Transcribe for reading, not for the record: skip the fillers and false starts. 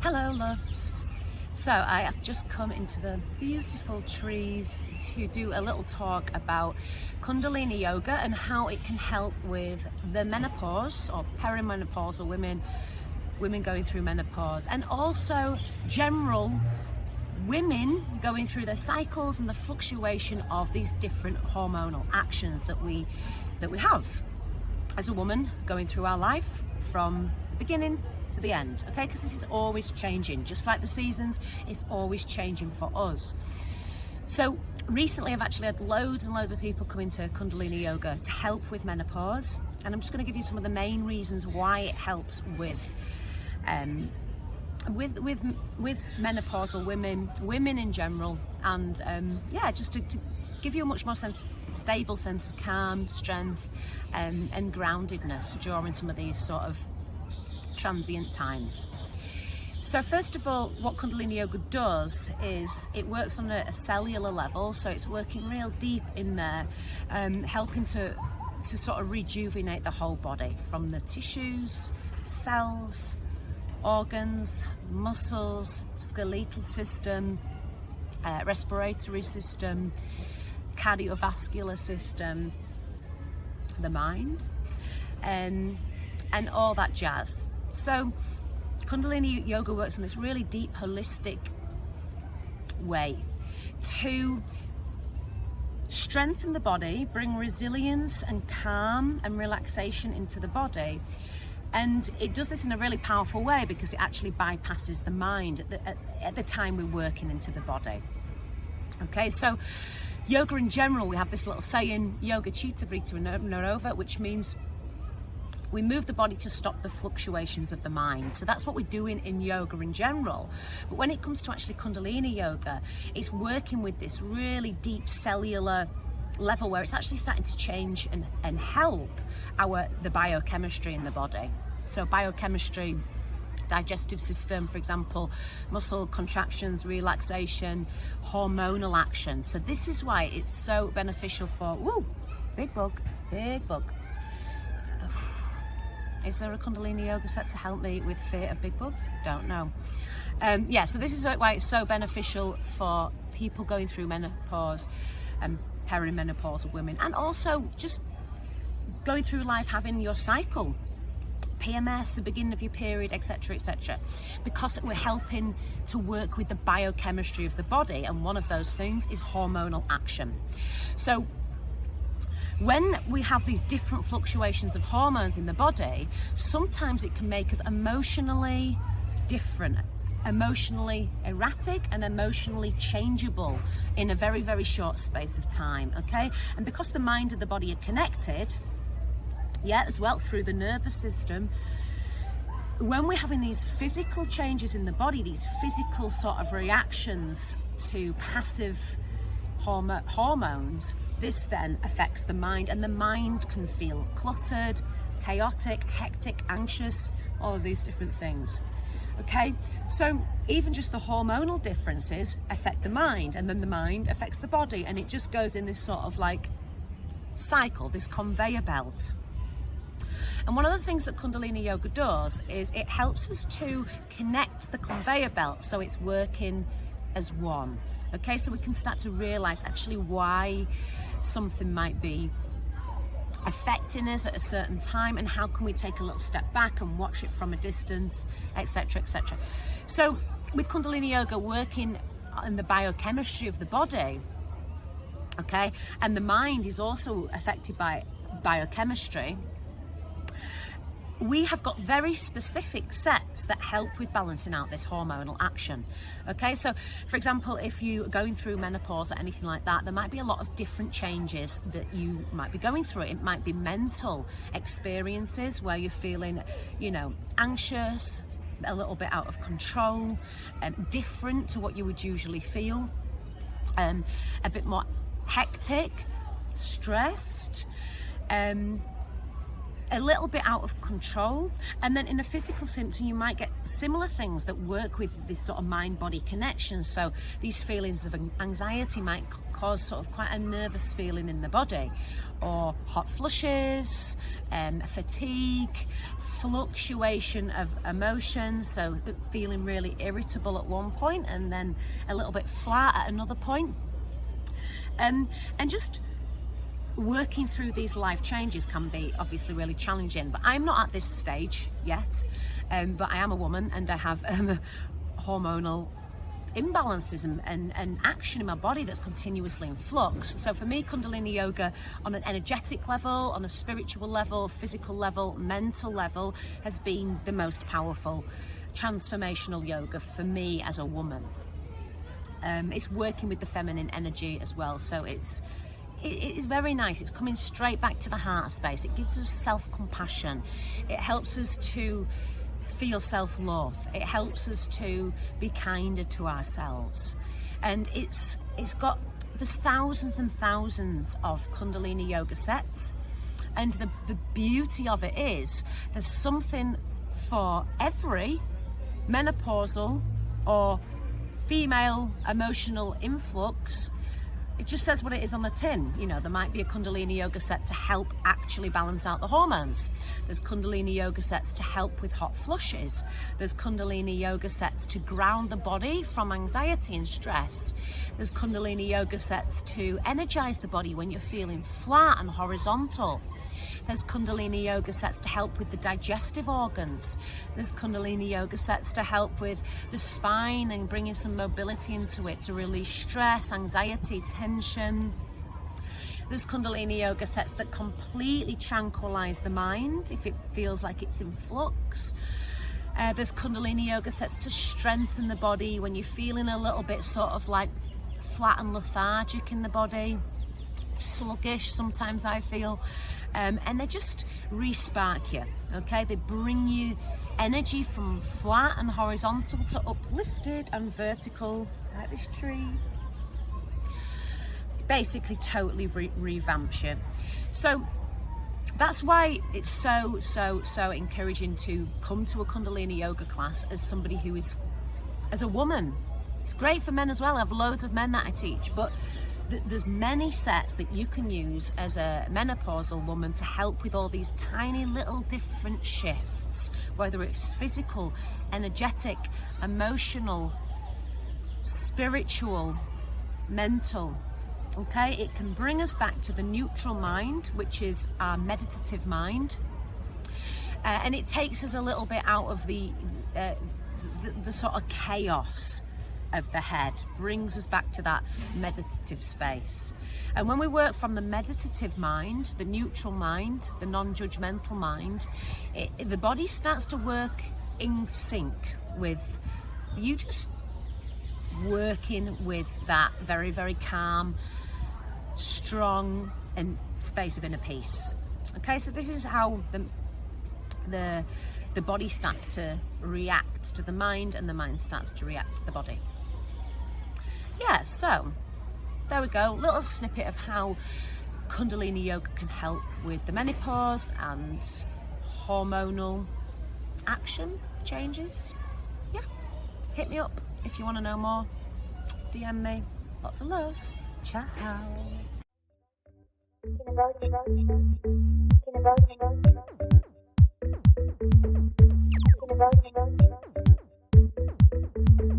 Hello loves. So I have just come into the beautiful trees to do a little talk about Kundalini Yoga and how it can help with the menopause or perimenopausal women going through menopause, and also general women going through their cycles and the fluctuation of these different hormonal actions that we have as a woman going through our life from the beginning to the end, okay? Because this is always changing, just like the seasons, it's always changing for us. So recently I've actually had loads and loads of people come into Kundalini Yoga to help with menopause, and I'm just going to give you some of the main reasons why it helps with menopausal women in general, and just to give you a much more stable sense of calm, strength, and groundedness during some of these sort of transient times. So first of all, what Kundalini Yoga does is it works on a cellular level, so it's working real deep in there, helping to sort of rejuvenate the whole body, from the tissues, cells, organs, muscles, skeletal system, respiratory system, cardiovascular system, the mind, and all that jazz. So Kundalini Yoga works in this really deep, holistic way to strengthen the body, bring resilience and calm and relaxation into the body. And it does this in a really powerful way because it actually bypasses the mind at the time we're working into the body. Okay, so yoga in general, we have this little saying, yoga chitta vritta narova, which means we move the body to stop the fluctuations of the mind. So that's what we're doing in yoga in general. But when it comes to actually Kundalini Yoga, it's working with this really deep cellular level where it's actually starting to change and help the biochemistry in the body. So biochemistry, digestive system, for example, muscle contractions, relaxation, hormonal action. So this is why it's so beneficial for, big bug. Is there a Kundalini Yoga set to help me with fear of big bugs? Don't know. So this is why it's so beneficial for people going through menopause and perimenopausal women, and also just going through life having your cycle, PMS, the beginning of your period, etc., etc., because we're helping to work with the biochemistry of the body, and one of those things is hormonal action. So when we have these different fluctuations of hormones in the body, sometimes it can make us emotionally different, emotionally erratic, and emotionally changeable in a very, very short space of time, okay? And because the mind and the body are connected, as well, through the nervous system, when we're having these physical changes in the body, these physical sort of reactions to passive hormones, this then affects the mind, and the mind can feel cluttered, chaotic, hectic, anxious, all of these different things. Okay, so even just the hormonal differences affect the mind, and then the mind affects the body, and it just goes in this sort of like cycle, this conveyor belt. And one of the things that Kundalini Yoga does is it helps us to connect the conveyor belt so it's working as one. Okay, so we can start to realize actually why something might be affecting us at a certain time, and how can we take a little step back and watch it from a distance, etc., etc. So with Kundalini Yoga working on the biochemistry of the body, okay, and the mind is also affected by biochemistry, we have got very specific sets that help with balancing out this hormonal action. Okay, so for example, if you're going through menopause or anything like that, there might be a lot of different changes that you might be going through. It might be mental experiences where you're feeling, anxious, a little bit out of control, different to what you would usually feel, a bit more hectic, stressed, a little bit out of control. And then in a physical symptom, you might get similar things that work with this sort of mind-body connection. So these feelings of anxiety might cause sort of quite a nervous feeling in the body, or hot flushes, fatigue, fluctuation of emotions, so feeling really irritable at one point and then a little bit flat at another point. And just working through these life changes can be obviously really challenging, but I'm not at this stage yet, but I am a woman and I have hormonal imbalances and action in my body that's continuously in flux. So for me, Kundalini Yoga on an energetic level, on a spiritual level, physical level, mental level, has been the most powerful transformational yoga for me as a woman. It's working with the feminine energy as well, so it is very nice. It's coming straight back to the heart space. It gives us self-compassion. It helps us to feel self-love. It helps us to be kinder to ourselves. And there's thousands and thousands of Kundalini Yoga sets. And the beauty of it is there's something for every menopausal or female emotional influx. It just says what it is on the tin. You know, there might be a Kundalini Yoga set to help actually balance out the hormones. There's Kundalini Yoga sets to help with hot flushes. There's Kundalini Yoga sets to ground the body from anxiety and stress. There's Kundalini Yoga sets to energize the body when you're feeling flat and horizontal. There's Kundalini Yoga sets to help with the digestive organs. There's Kundalini Yoga sets to help with the spine and bringing some mobility into it to release stress, anxiety, tension. There's Kundalini Yoga sets that completely tranquilize the mind if it feels like it's in flux. There's Kundalini Yoga sets to strengthen the body when you're feeling a little bit sort of like flat and lethargic in the body, sluggish sometimes I feel, and they just re-spark you, okay? They bring you energy from flat and horizontal to uplifted and vertical, like this tree. Basically totally revamps you. So that's why it's so encouraging to come to a Kundalini Yoga class as somebody who is, as a woman. It's great for men as well. I have loads of men that I teach, but there's many sets that you can use as a menopausal woman to help with all these tiny little different shifts, whether it's physical, energetic, emotional, spiritual, mental. Okay, it can bring us back to the neutral mind, which is our meditative mind, and it takes us a little bit out of the sort of chaos of the head, brings us back to that meditative space. And when we work from the meditative mind, the neutral mind, the non-judgmental mind, the body starts to work in sync with you, just working with that very, very calm, strong and space of inner peace. Okay, so this is how the body starts to react to the mind and the mind starts to react to the body. Yeah, so there we go, little snippet of how Kundalini Yoga can help with the menopause and hormonal action changes. Yeah, hit me up if you want to know more. DM me. Lots of love. Ciao.